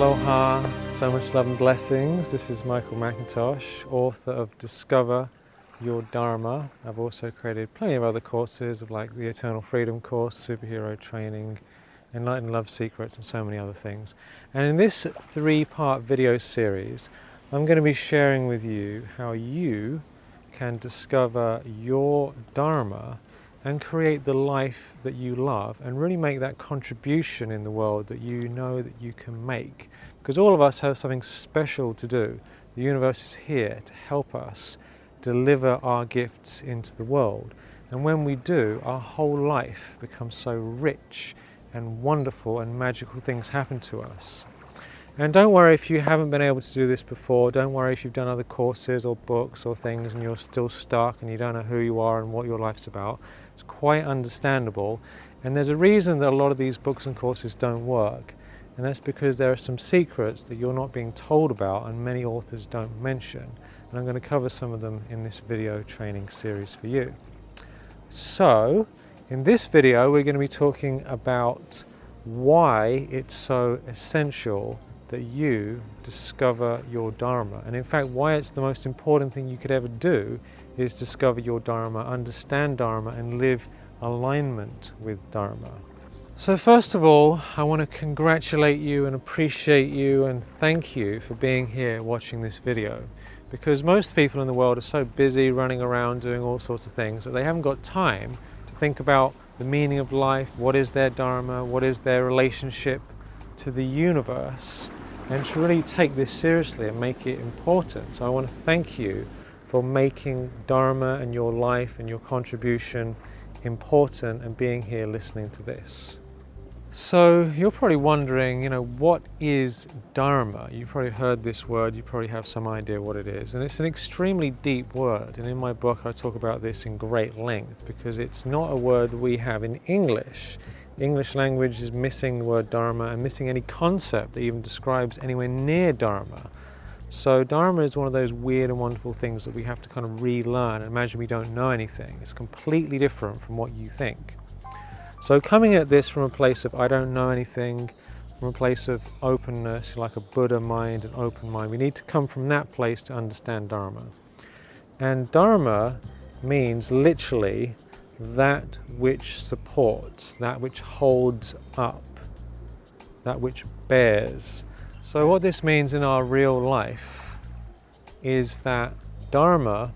Aloha, so much love and blessings. This is Michael McIntosh, author of Discover Your Dharma. I've also created plenty of other courses like the Eternal Freedom course, Superhero Training, Enlightened Love Secrets, and so many other things. And in this 3-part video series, I'm going to be sharing with you how you can discover your Dharma and create the life that you love and really make that contribution in the world that you know that you can make. Because all of us have something special to do. The universe is here to help us deliver our gifts into the world. And when we do, our whole life becomes so rich and wonderful and magical things happen to us. And don't worry if you haven't been able to do this before. Don't worry if you've done other courses or books or things and you're still stuck and you don't know who you are and what your life's about. It's quite understandable. And there's a reason that a lot of these books and courses don't work. And that's because there are some secrets that you're not being told about and many authors don't mention. And I'm going to cover some of them in this video training series for you. So, in this video we're going to be talking about why it's so essential that you discover your Dharma. And in fact, why it's the most important thing you could ever do is discover your Dharma, understand Dharma, and live alignment with Dharma. So first of all, I want to congratulate you and appreciate you and thank you for being here watching this video. Because most people in the world are so busy running around doing all sorts of things that they haven't got time to think about the meaning of life, what is their Dharma, what is their relationship to the universe, and to really take this seriously and make it important. So I want to thank you for making Dharma and your life and your contribution important and being here listening to this. So you're probably wondering, what is Dharma? You've probably heard this word, you probably have some idea what it is. And it's an extremely deep word. And in my book I talk about this in great length because it's not a word we have in English. The English language is missing the word Dharma and missing any concept that even describes anywhere near Dharma. So Dharma is one of those weird and wonderful things that we have to kind of relearn and imagine we don't know anything. It's completely different from what you think. So coming at this from a place of I don't know anything, from a place of openness, like a Buddha mind, an open mind, we need to come from that place to understand Dharma. And Dharma means literally that which supports, that which holds up, that which bears. So what this means in our real life is that Dharma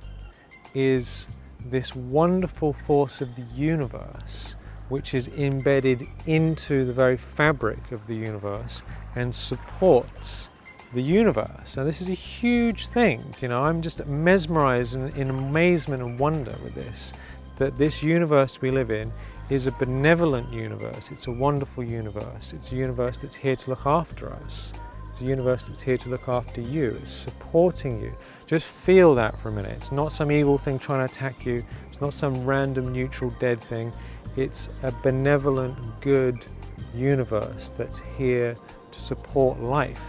is this wonderful force of the universe which is embedded into the very fabric of the universe and supports the universe. Now this is a huge thing, I'm just mesmerized in amazement and wonder with this, that this universe we live in is a benevolent universe, it's a wonderful universe, it's a universe that's here to look after us, it's a universe that's here to look after you, it's supporting you. Just feel that for a minute. It's not some evil thing trying to attack you, it's not some random neutral dead thing, it's a benevolent, good universe that's here to support life.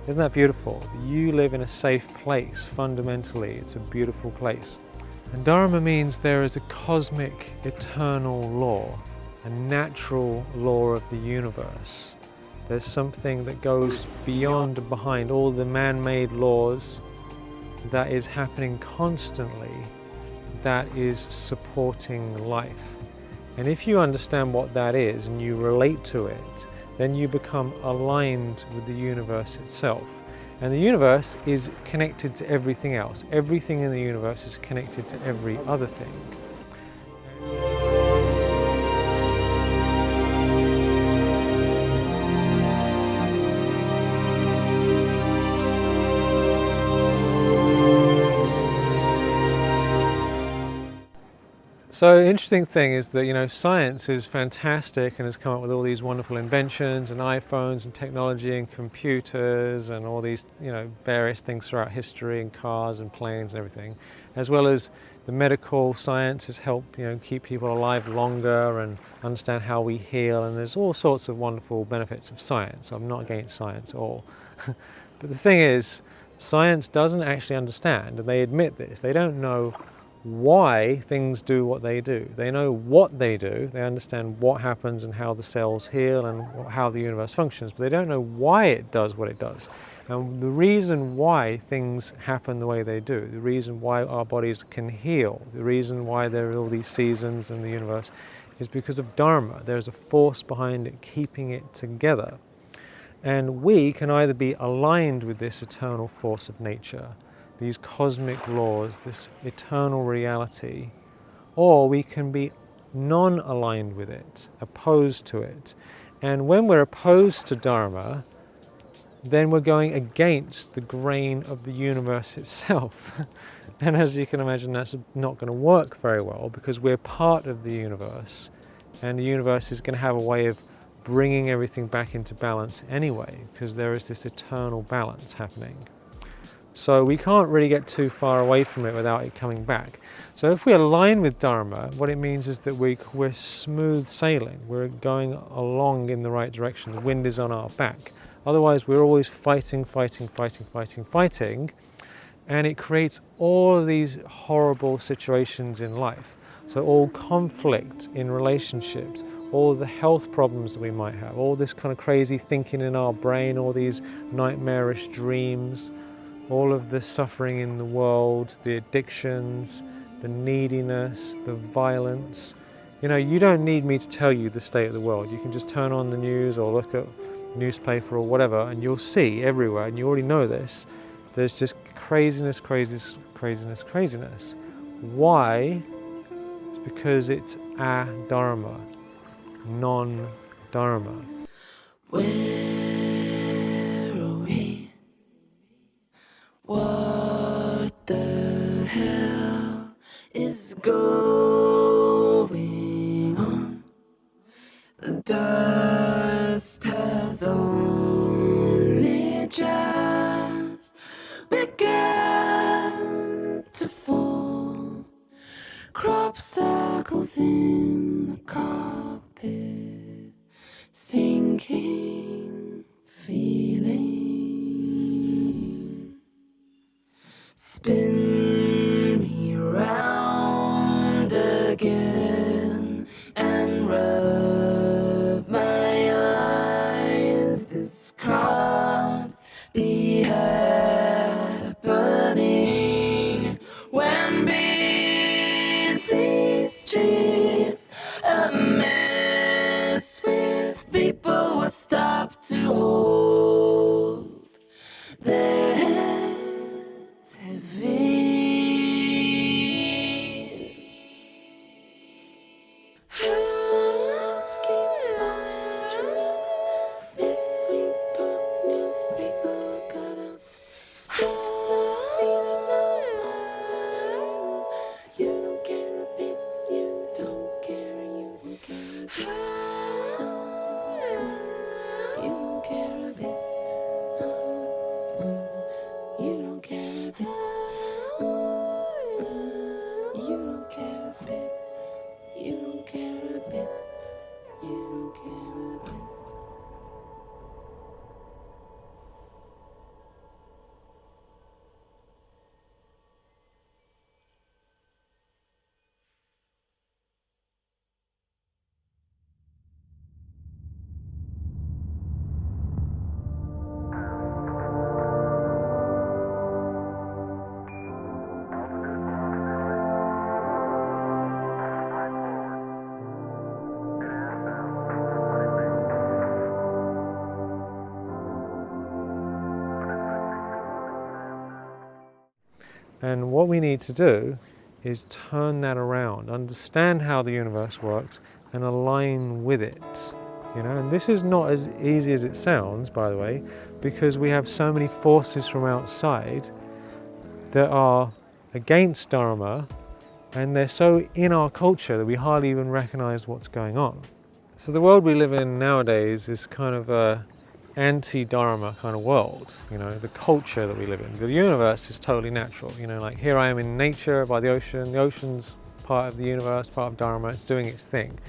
Isn't that beautiful? You live in a safe place, fundamentally. It's a beautiful place. And Dharma means there is a cosmic, eternal law, a natural law of the universe. There's something that goes beyond and behind all the man-made laws that is happening constantly, that is supporting life. And if you understand what that is and you relate to it, then you become aligned with the universe itself. And the universe is connected to everything else. Everything in the universe is connected to every other thing. So the interesting thing is that, science is fantastic and has come up with all these wonderful inventions and iPhones and technology and computers and all these, various things throughout history and cars and planes and everything, as well as the medical science has helped, keep people alive longer and understand how we heal, and there's all sorts of wonderful benefits of science. I'm not against science at all. But the thing is, science doesn't actually understand, and they admit this. They don't know why things do what they do. They know what they do, they understand what happens and how the cells heal and how the universe functions, but they don't know why it does what it does. And the reason why things happen the way they do, the reason why our bodies can heal, the reason why there are all these seasons in the universe is because of Dharma. There's a force behind it keeping it together. And we can either be aligned with this eternal force of nature, these cosmic laws, this eternal reality, or we can be non-aligned with it, opposed to it. And when we're opposed to Dharma, then we're going against the grain of the universe itself. And as you can imagine, that's not going to work very well, because we're part of the universe, and the universe is going to have a way of bringing everything back into balance anyway, because there is this eternal balance happening. So we can't really get too far away from it without it coming back. So if we align with Dharma, what it means is that we're smooth sailing. We're going along in the right direction. The wind is on our back. Otherwise, we're always fighting, and it creates all of these horrible situations in life. So all conflict in relationships, all the health problems that we might have, all this kind of crazy thinking in our brain, all these nightmarish dreams, all of the suffering in the world, the addictions, the neediness, the violence. You know, you don't need me to tell you the state of the world. You can just turn on the news or look at newspaper or whatever, and you'll see everywhere, and you already know this, there's just craziness. Why? It's because it's a-dharma, non-dharma. Where are we? What the hell is going on? The dust has only just begun to fall. Crop circles in the carpet, sinking feeling. Spin me round again and rub my eyes. This can't be happening when busy streets a mess with people would stop to hold their heads heavy. Let's keep falling. Sit sweet dark newspaper cut out. Stop you don't care a bit. You don't care. You don't care a bit. You don't care a bit. You don't care a bit. You don't care a bit. You don't care a bit. You don't care a bit. And what we need to do is turn that around, understand how the universe works, and align with it. You know, and this is not as easy as it sounds, by the way, because we have so many forces from outside that are against Dharma, and they're so in our culture that we hardly even recognize what's going on. So the world we live in nowadays is kind of a anti-Dharma kind of world, you know, the culture that we live in. The universe is totally natural, you know, like here I am in nature by the ocean's part of the universe, part of Dharma, it's doing its thing.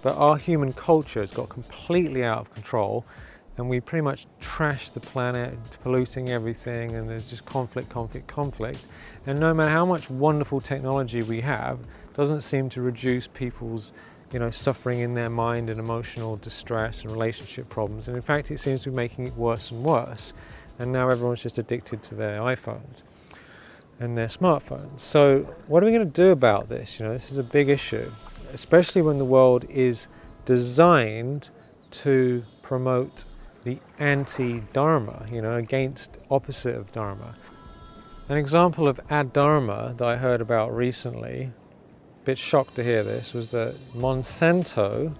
But our human culture has got completely out of control, and we pretty much trash the planet, polluting everything, and there's just conflict, conflict, conflict. And no matter how much wonderful technology we have, doesn't seem to reduce people's suffering in their mind and emotional distress and relationship problems. And in fact, it seems to be making it worse and worse. And now everyone's just addicted to their iPhones and their smartphones. So what are we going to do about this? This is a big issue, especially when the world is designed to promote the anti-Dharma, against opposite of Dharma. An example of ad-Dharma that I heard about recently, a bit shocked to hear this, was that Monsanto,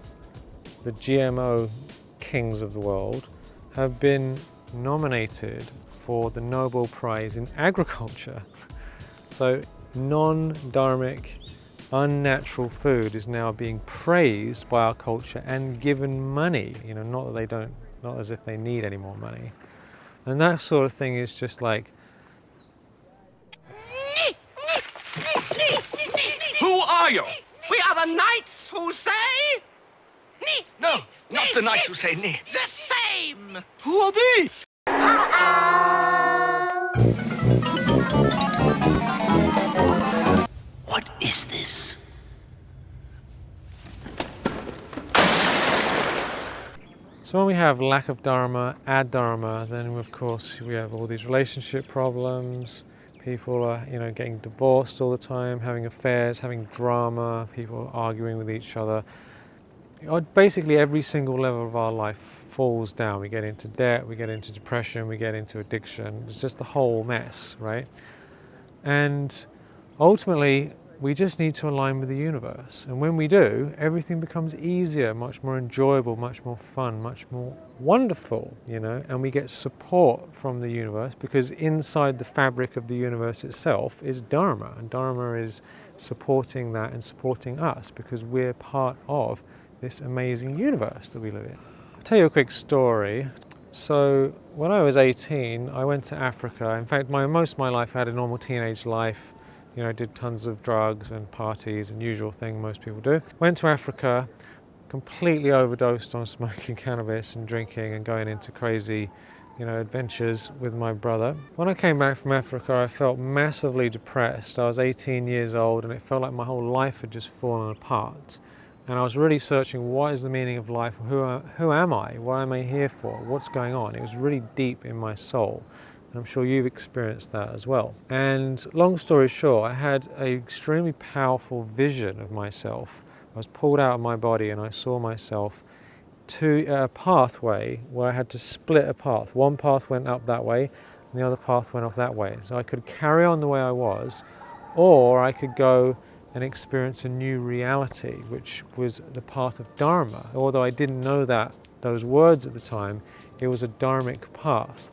the GMO kings of the world, have been nominated for the Nobel Prize in Agriculture. So non-dharmic, unnatural food is now being praised by our culture and given money, not as if they need any more money. And that sort of thing is just like, who are you? We are the knights who say... No, not the knights who say ni. The same. Who are they? What is this? so when we have lack of Dharma, ad-Dharma, then of course we have all these relationship problems. People are, getting divorced all the time, having affairs, having drama, people arguing with each other. Basically every single level of our life falls down. We get into debt, we get into depression, we get into addiction. It's just the whole mess, right? And ultimately, we just need to align with the universe. And when we do, everything becomes easier, much more enjoyable, much more fun, much more wonderful, and we get support from the universe, because inside the fabric of the universe itself is Dharma. And Dharma is supporting that and supporting us, because we're part of this amazing universe that we live in. I'll tell you a quick story. So when I was 18, I went to Africa. In fact, most of my life I had a normal teenage life. Did tons of drugs and parties and usual thing most people do. Went to Africa, completely overdosed on smoking cannabis and drinking and going into crazy, adventures with my brother. When I came back from Africa, I felt massively depressed. I was 18 years old and it felt like my whole life had just fallen apart. And I was really searching, what is the meaning of life? Who am I? What am I here for? What's going on? It was really deep in my soul. And I'm sure you've experienced that as well. And long story short, I had an extremely powerful vision of myself. I was pulled out of my body and I saw myself to a pathway where I had to split a path. One path went up that way and the other path went off that way. So I could carry on the way I was, or I could go and experience a new reality, which was the path of Dharma. Although I didn't know those words at the time, it was a dharmic path.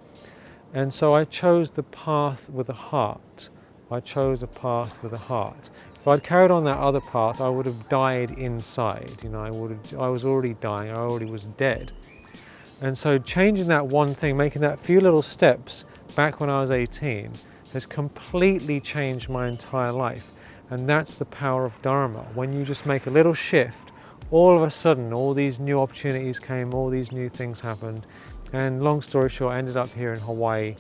And so I chose the path with a heart. I chose a path with a heart. If I'd carried on that other path, I would have died inside. I was already dying, I already was dead. And so changing that one thing, making that few little steps back when I was 18, has completely changed my entire life. And that's the power of Dharma. When you just make a little shift, all of a sudden, all these new opportunities came, all these new things happened. And long story short, I ended up here in Hawaii,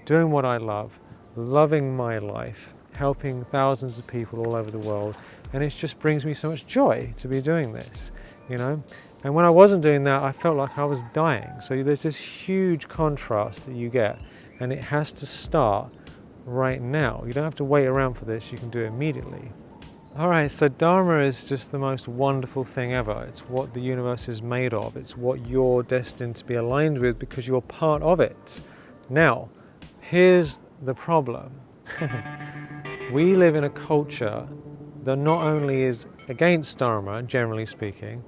doing what I love, loving my life, helping thousands of people all over the world. And it just brings me so much joy to be doing this, And when I wasn't doing that, I felt like I was dying. So there's this huge contrast that you get, and it has to start right now. You don't have to wait around for this, you can do it immediately. Alright, so Dharma is just the most wonderful thing ever. It's what the universe is made of. It's what you're destined to be aligned with because you're part of it. Now, here's the problem. We live in a culture that not only is against Dharma, generally speaking,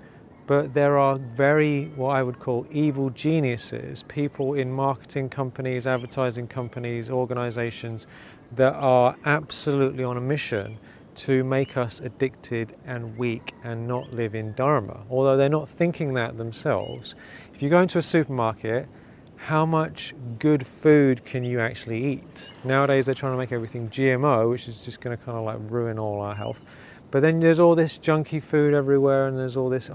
but there are what I would call evil geniuses, people in marketing companies, advertising companies, organizations that are absolutely on a mission to make us addicted and weak and not live in Dharma. Although they're not thinking that themselves. If you go into a supermarket, how much good food can you actually eat? Nowadays they're trying to make everything GMO, which is just going to kind of like ruin all our health. But then there's all this junky food everywhere, and there's all this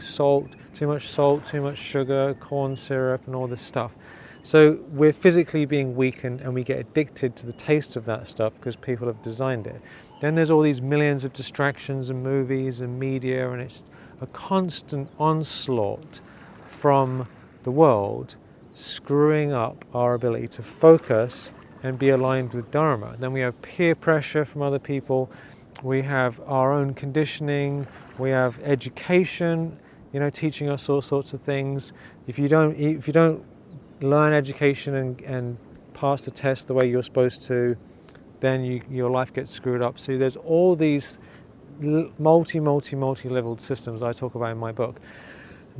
salt, too much sugar, corn syrup, and all this stuff. So we're physically being weakened, and we get addicted to the taste of that stuff because people have designed it. Then there's all these millions of distractions and movies and media, and it's a constant onslaught from the world, screwing up our ability to focus and be aligned with Dharma. Then we have peer pressure from other people. We have our own conditioning. We have education, teaching us all sorts of things. If you don't learn education and pass the test the way you're supposed to, then your life gets screwed up. So there's all these multi-leveled systems I talk about in my book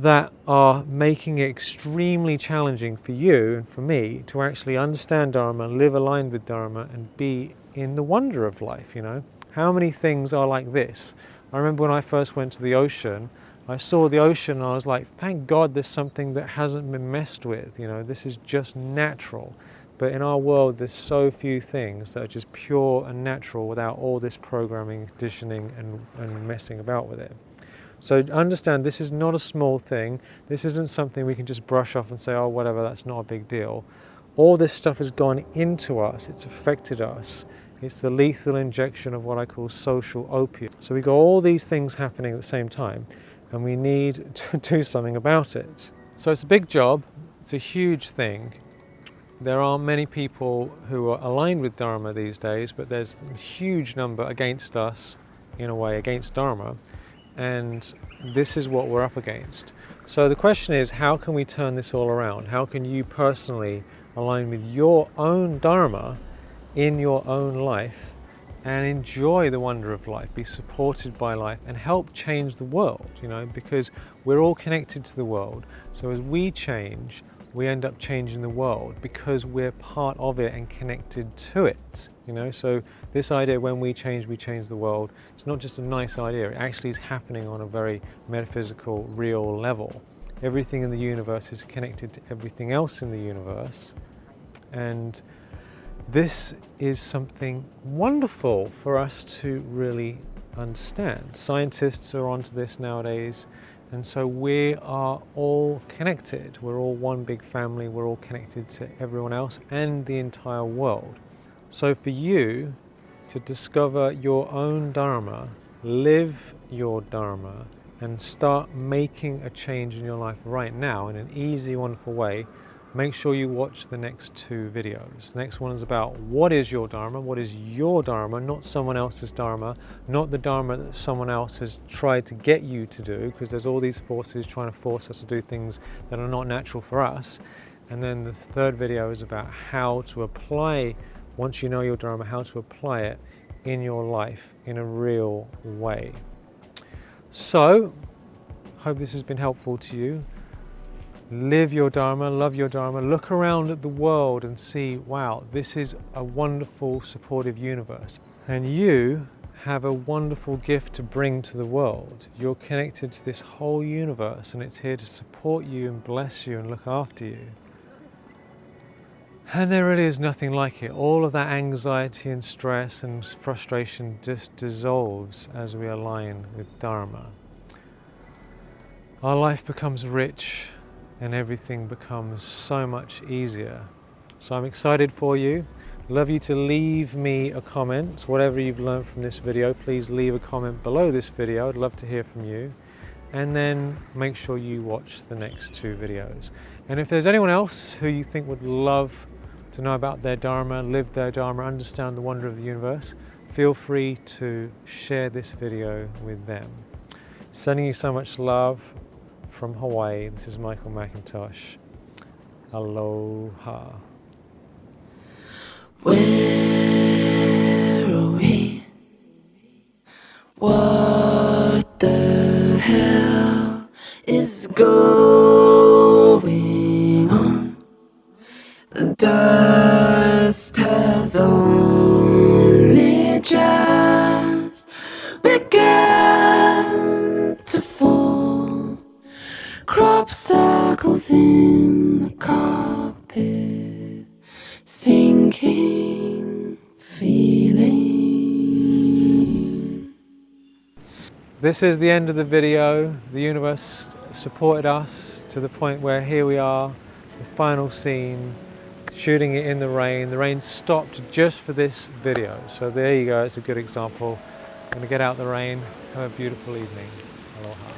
that are making it extremely challenging for you and for me to actually understand Dharma, live aligned with Dharma, and be in the wonder of life. How many things are like this? I remember when I first went to the ocean, I saw the ocean and I was like, thank God there's something that hasn't been messed with. This is just natural. But in our world, there's so few things that are just pure and natural without all this programming, conditioning, and messing about with it. So understand, this is not a small thing. This isn't something we can just brush off and say, oh, whatever, that's not a big deal. All this stuff has gone into us. It's affected us. It's the lethal injection of what I call social opium. So we've got all these things happening at the same time, and we need to do something about it. So it's a big job. It's a huge thing. There are many people who are aligned with Dharma these days, but there's a huge number against us, in a way, against Dharma. And this is what we're up against. So the question is, how can we turn this all around? How can you personally align with your own Dharma in your own life and enjoy the wonder of life, be supported by life, and help change the world, because we're all connected to the world. So as we change, we end up changing the world because we're part of it and connected to it. So this idea, when we change the world, it's not just a nice idea. It actually is happening on a very metaphysical, real level. Everything in the universe is connected to everything else in the universe, and this is something wonderful for us to really understand. Scientists are onto this nowadays. And so we are all connected. We're all one big family. We're all connected to everyone else and the entire world. So for you to discover your own Dharma, live your Dharma, and start making a change in your life right now in an easy, wonderful way, make sure you watch the next 2 videos. The next one is about what is your Dharma, what is your Dharma, not someone else's Dharma, not the Dharma that someone else has tried to get you to do, because there's all these forces trying to force us to do things that are not natural for us. And then the 3rd video is about how to apply, once you know your Dharma, how to apply it in your life in a real way. So, hope this has been helpful to you. Live your Dharma, love your Dharma, look around at the world and see, wow, this is a wonderful, supportive universe. And you have a wonderful gift to bring to the world. You're connected to this whole universe, and it's here to support you and bless you and look after you. And there really is nothing like it. All of that anxiety and stress and frustration just dissolves as we align with Dharma. Our life becomes rich, and everything becomes so much easier. So I'm excited for you. Love you to leave me a comment. Whatever you've learned from this video, please leave a comment below this video. I'd love to hear from you. And then make sure you watch the next 2 videos. And if there's anyone else who you think would love to know about their Dharma, live their Dharma, understand the wonder of the universe, feel free to share this video with them. Sending you so much love from Hawaii. This is Michael McIntosh. Aloha. Where are we? What the hell is going on? The dust has only just begun to fall. Crop circles in the carpet, sinking feeling. this is the end of the video. The universe supported us to the point where here we are, the final scene, shooting it in the rain. The rain stopped just for this video. So there you go, it's a good example. I'm going to get out the rain. Have a beautiful evening. Aloha.